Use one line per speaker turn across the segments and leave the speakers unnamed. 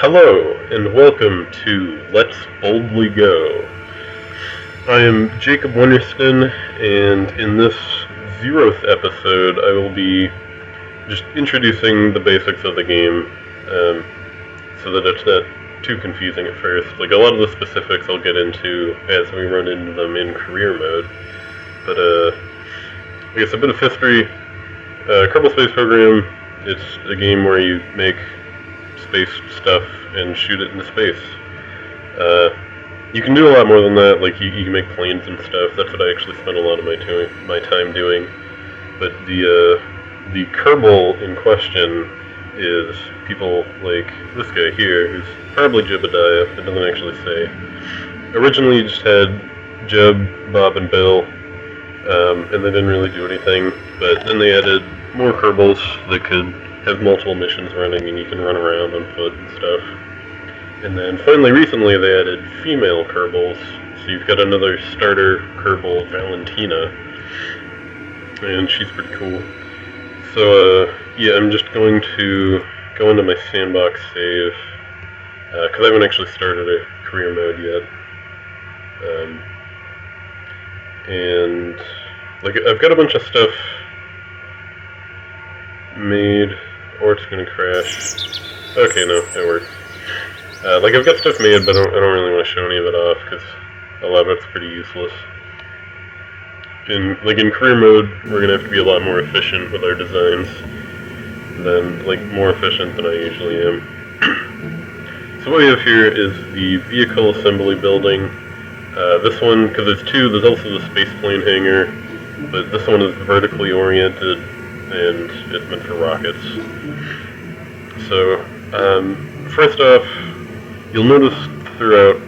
Hello, and welcome to Let's Boldly Go. I am Jacob Winterston, and in this 0th episode, I will be just introducing the basics of the game, so that it's not too confusing at first. Like, a lot of the specifics I'll get into as we run into them in career mode. But, I guess a bit of history. Kerbal Space Program, it's a game where you make space stuff and shoot it into space. You can do a lot more than that. Like you can make planes and stuff. That's what I actually spent a lot of my time doing. But the Kerbal in question is people like this guy here, who's probably Jebediah. It doesn't actually say. Originally, you just had Jeb, Bob, and Bill, and they didn't really do anything. But then they added more Kerbals that could have multiple missions running, and you can run around on foot and stuff. And then finally, recently, they added female Kerbals, so you've got another starter Kerbal, Valentina, and she's pretty cool. So, yeah, I'm just going to go into my sandbox save, because I haven't actually started a career mode yet. And, like, I've got a bunch of stuff made, or it's gonna crash. Okay, no, it works. Like, I've got stuff made, but I don't really want to show any of it off, because a lot of it's pretty useless. In career mode, we're gonna have to be a lot more efficient with our designs more efficient than I usually am. So what we have here is the vehicle assembly building. This one, because there's also the space plane hangar, but this one is vertically oriented, and it's meant for rockets. So, first off, you'll notice throughout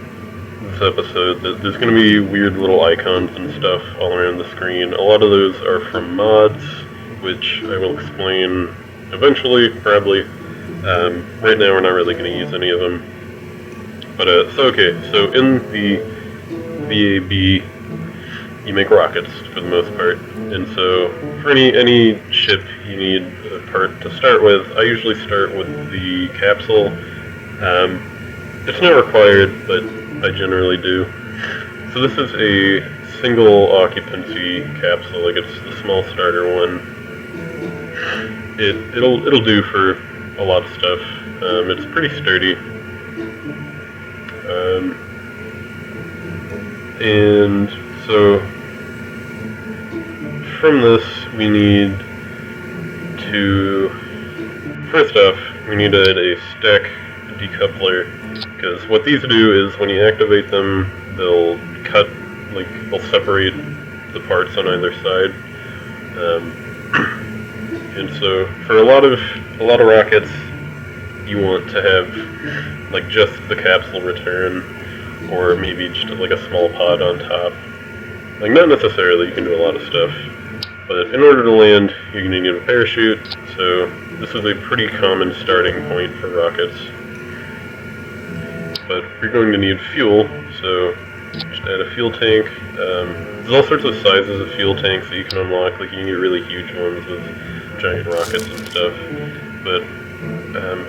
this episode that there's going to be weird little icons and stuff all around the screen. A lot of those are from mods, which I will explain eventually, probably. Right now we're not really going to use any of them. But, so in the VAB, you make rockets for the most part. And so, for any ship you need a part to start with, I usually start with the capsule. It's not required, but I generally do. So this is a single occupancy capsule, like it's the small starter one. It'll do for a lot of stuff. It's pretty sturdy. And so from this we need to, first off, we need to add a stack decoupler, because what these do is when you activate them, they'll separate the parts on either side. And so for a lot of rockets, you want to have like just the capsule return, or maybe just like a small pod on top. Like, not necessarily, you can do a lot of stuff, but in order to land, you're going to need a parachute, so this is a pretty common starting point for rockets. But you're going to need fuel, so just add a fuel tank. There's all sorts of sizes of fuel tanks that you can unlock, like you can get really huge ones with giant rockets and stuff, but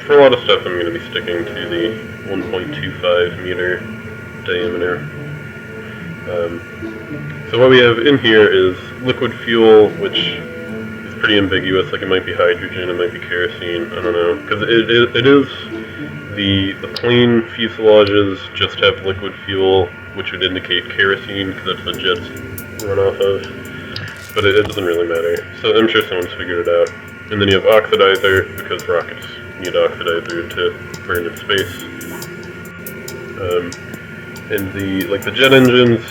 for a lot of stuff I'm going to be sticking to the 1.25 meter diameter. So what we have in here is liquid fuel, which is pretty ambiguous. Like, it might be hydrogen, it might be kerosene, I don't know, because it is the plane fuselages just have liquid fuel, which would indicate kerosene, because that's what jets run off of. But it doesn't really matter. So I'm sure someone's figured it out. And then you have oxidizer, because rockets need oxidizer to burn in space. And the jet engines,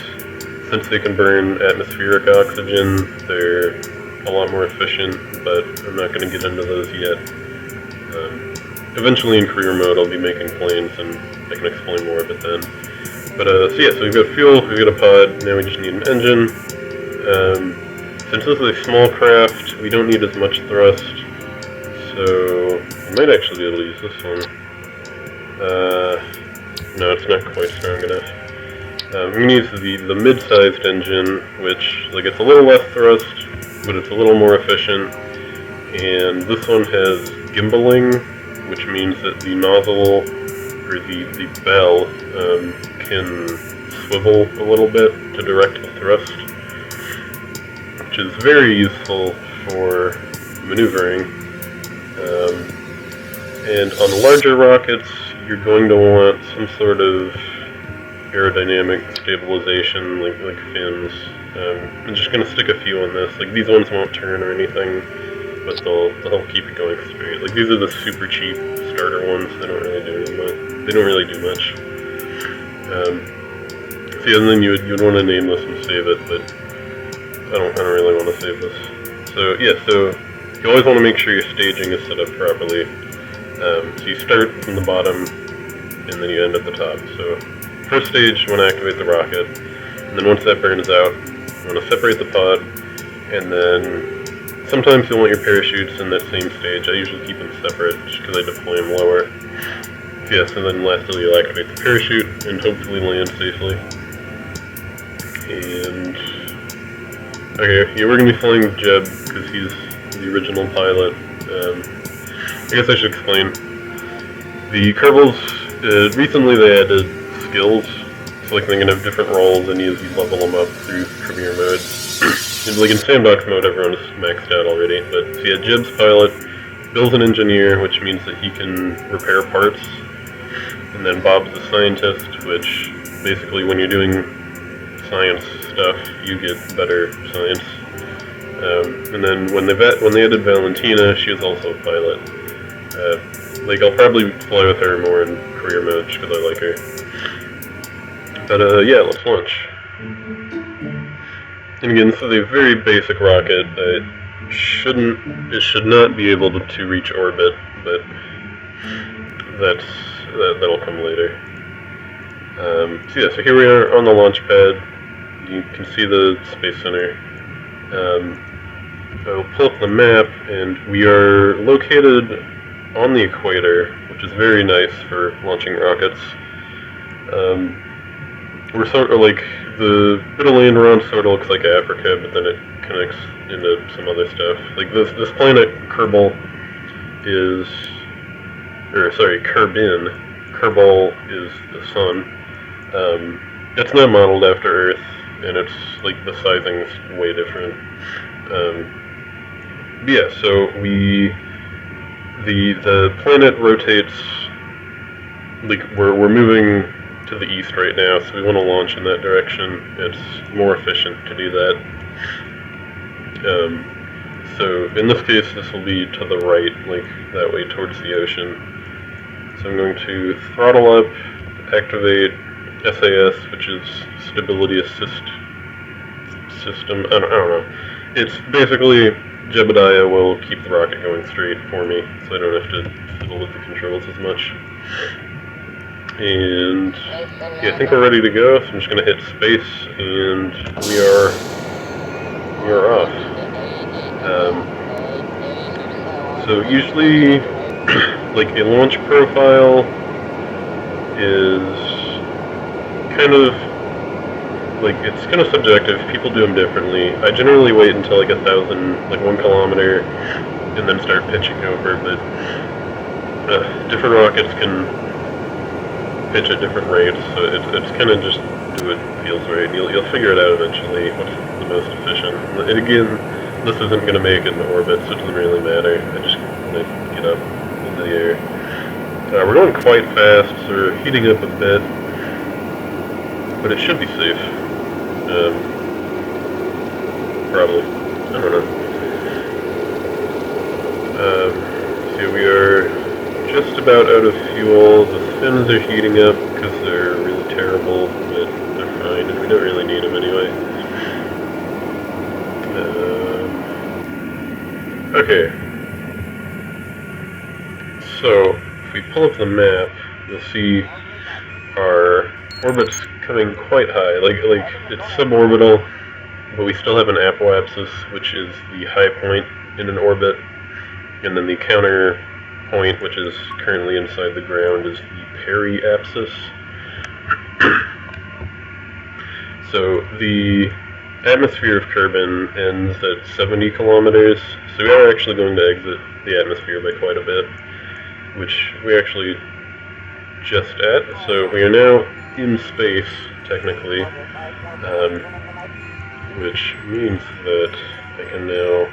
since they can burn atmospheric oxygen, they're a lot more efficient, but I'm not going to get into those yet. Eventually in career mode I'll be making planes, and I can explain more of it then. But so we've got fuel, we've got a pod, now we just need an engine. Since this is a small craft, we don't need as much thrust, so I might actually be able to use this one. No, it's not quite strong enough. I'm going to use the mid-sized engine, which, like, it's a little less thrust, but it's a little more efficient. And this one has gimbaling, which means that the nozzle or the bell, can swivel a little bit to direct the thrust, which is very useful for maneuvering. And on larger rockets, you're going to want some sort of aerodynamic stabilization, like fins. I'm just going to stick a few on this. Like, these ones won't turn or anything, but they'll help keep it going straight. Like, these are the super cheap starter ones. They don't really do much. So yeah, and then you would want to name this and save it, but I don't really want to save this. So yeah, so you always want to make sure your staging is set up properly. So you start from the bottom, and then you end at the top. So first stage, you want to activate the rocket, and then once that burns out, you want to separate the pod, and then sometimes you'll want your parachutes in that same stage. I usually keep them separate, just because I deploy them lower. Yes, and then lastly you'll activate the parachute, and hopefully land safely. And okay, yeah, we're going to be flying with Jeb, because he's the original pilot. I guess I should explain. The Kerbals, recently they added skills, so like they can have different roles, and you level them up through career mode. Like in sandbox mode, everyone's maxed out already, but so yeah, Jeb's pilot, Bill's an engineer, which means that he can repair parts, and then Bob's a scientist, which basically when you're doing science stuff, you get better science. And then when they added Valentina, she was also a pilot. Like, I'll probably fly with her more in career mode, just because I like her. But, yeah, let's launch. And again, this is a very basic rocket. It should not be able to reach orbit, but that'll come later. So yeah, so here we are on the launch pad. You can see the Space Center. I'll pull up the map, and we are located on the equator, which is very nice for launching rockets. We're sort of like, the bit of land we're on sort of looks like Africa, but then it connects into some other stuff. Like this planet Kerbal is, Kerbal is the sun. It's not modeled after Earth, and it's like the sizing's way different. Yeah, so the planet rotates, like we're moving to the east right now, so we want to launch in that direction. It's more efficient to do that. So in this case, this will be to the right, like that way towards the ocean. So I'm going to throttle up, activate SAS, which is Stability Assist System. I don't know. It's basically Jebediah will keep the rocket going straight for me, so I don't have to fiddle with the controls as much. And yeah, I think we're ready to go, so I'm just going to hit space, and we are off. So usually, like a launch profile is kind of, like, it's kind of subjective. People do them differently. I generally wait until like 1,000, like 1 kilometer, and then start pitching over, but different rockets can pitch at different rates, so it's kind of just do what feels right. You'll figure it out eventually, what's the most efficient. And again, this isn't going to make it in orbit, so it doesn't really matter. I just want to get up into the air. We're going quite fast, so we're heating up a bit, but it should be safe. Probably. I don't know. So we are just about out of fuel. The fins are heating up because they're really terrible, but they're fine, and we don't really need them anyway. Okay. So, if we pull up the map, you'll see our orbit's coming quite high. Like it's suborbital, but we still have an apoapsis, which is the high point in an orbit, and then the counter point, which is currently inside the ground, is the periapsis. So the atmosphere of Kerbin ends at 70 kilometers, so we are actually going to exit the atmosphere by quite a bit, which we actually just at. So we are now in space, technically, which means that I can now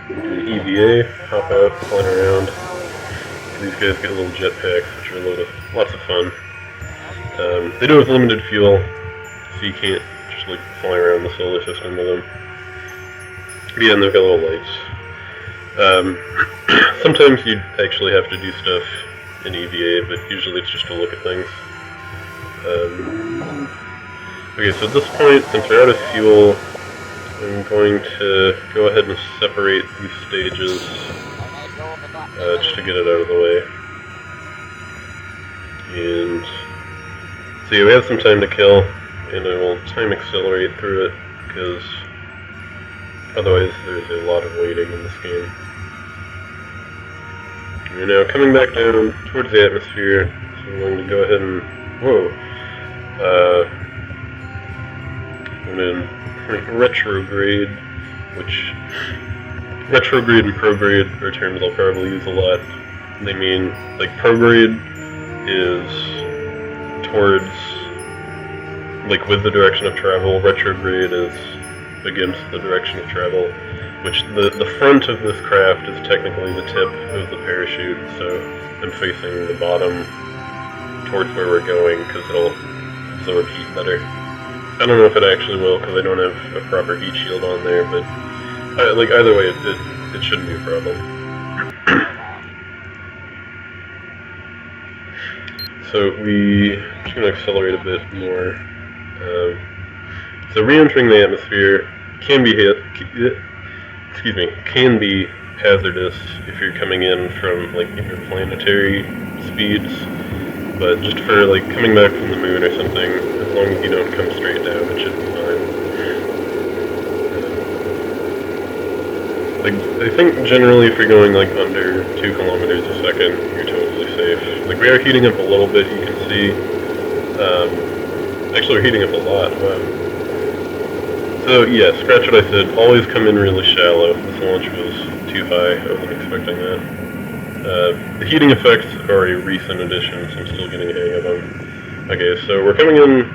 do an EVA, hop out, flying around. These guys get little jetpacks, which are lots of fun. They do have limited fuel, so you can't just like fly around the solar system with them. But yeah, and they've got little lights. Sometimes you actually have to do stuff in EVA, but usually it's just to look at things. Okay, so at this point, since we're out of fuel, I'm going to go ahead and separate these stages just to get it out of the way. And so yeah, we have some time to kill, and I will time accelerate through it, because otherwise there's a lot of waiting in this game. We're now coming back down towards the atmosphere, so I'm going to go ahead and... whoa! I'm in retrograde, which... retrograde and prograde are terms I'll probably use a lot. They mean, like, prograde is towards, like, with the direction of travel, retrograde is against the direction of travel, which the front of this craft is technically the tip of the parachute, so I'm facing the bottom towards where we're going, because it'll absorb heat better. I don't know if it actually will, because I don't have a proper heat shield on there, but like either way, it shouldn't be a problem. So I'm just going to accelerate a bit more. So re-entering the atmosphere can be hazardous if you're coming in from like interplanetary speeds, but just for like coming back from the moon or something, as long as you don't come straight down, it should be fine. Like, I think generally if you're going like under 2 kilometers a second, you're totally safe. Like, we are heating up a little bit, you can see. Actually, we're heating up a lot. Wow. So yeah, scratch what I said. Always come in really shallow. This launch was too high. I wasn't expecting that. The heating effects are a recent addition, so I'm still getting a hang of them. Okay, so we're coming in.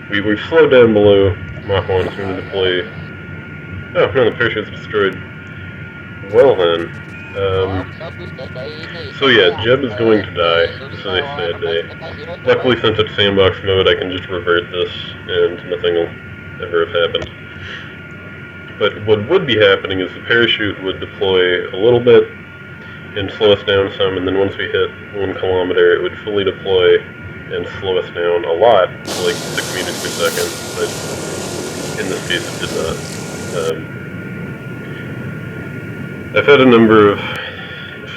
We've slowed down below Mach 1, so I'm going to deploy. Oh no, the parachute's destroyed. Well then. So yeah, Jeb is going to die. This is a sad day. Luckily, since it's sandbox mode, I can just revert this, and nothing will ever have happened. But what would be happening is the parachute would deploy a little bit and slow us down some, and then once we hit 1 kilometer, it would fully deploy and slow us down a lot, like 6 meters per second, but in this case it did not. I've had a number of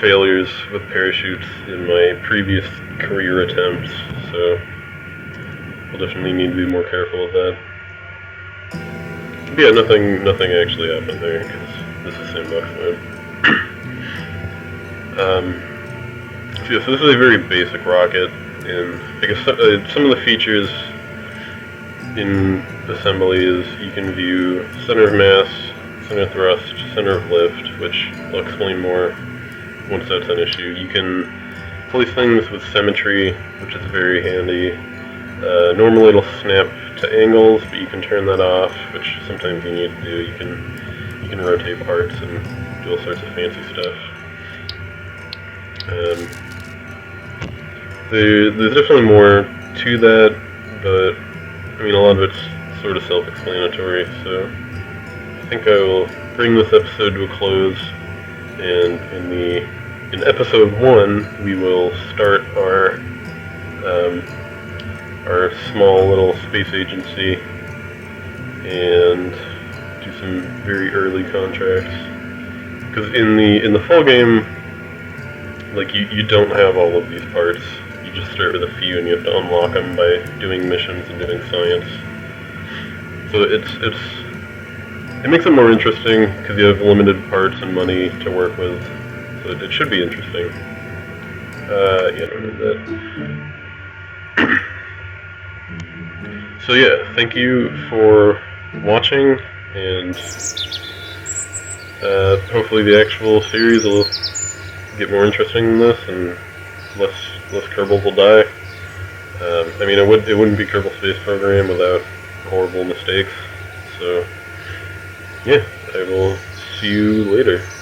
failures with parachutes in my previous career attempts, so we'll definitely need to be more careful with that. But yeah, nothing actually happened there, because this is sandbox mode. So this is a very basic rocket, and I guess some of the features in assembly is you can view center of mass, center of thrust, center of lift, which I'll explain more once that's an issue. You can place things with symmetry, which is very handy. Normally it'll snap to angles, but you can turn that off, which sometimes you need to do. You can rotate parts and do all sorts of fancy stuff. There's definitely more to that, but I mean a lot of it's sort of self-explanatory, so I think I will bring this episode to a close, and in episode 1 we will start our small little space agency and do some very early contracts. Because in the full game, like you don't have all of these parts. You just start with a few, and you have to unlock them by doing missions and doing science. So it makes it more interesting because you have limited parts and money to work with. So it should be interesting. Yeah, I don't need that. So yeah, thank you for watching, and hopefully the actual series will get more interesting than this, and less Kerbals will die. I mean, it wouldn't be Kerbal Space Program without horrible mistakes. So, yeah, I will see you later.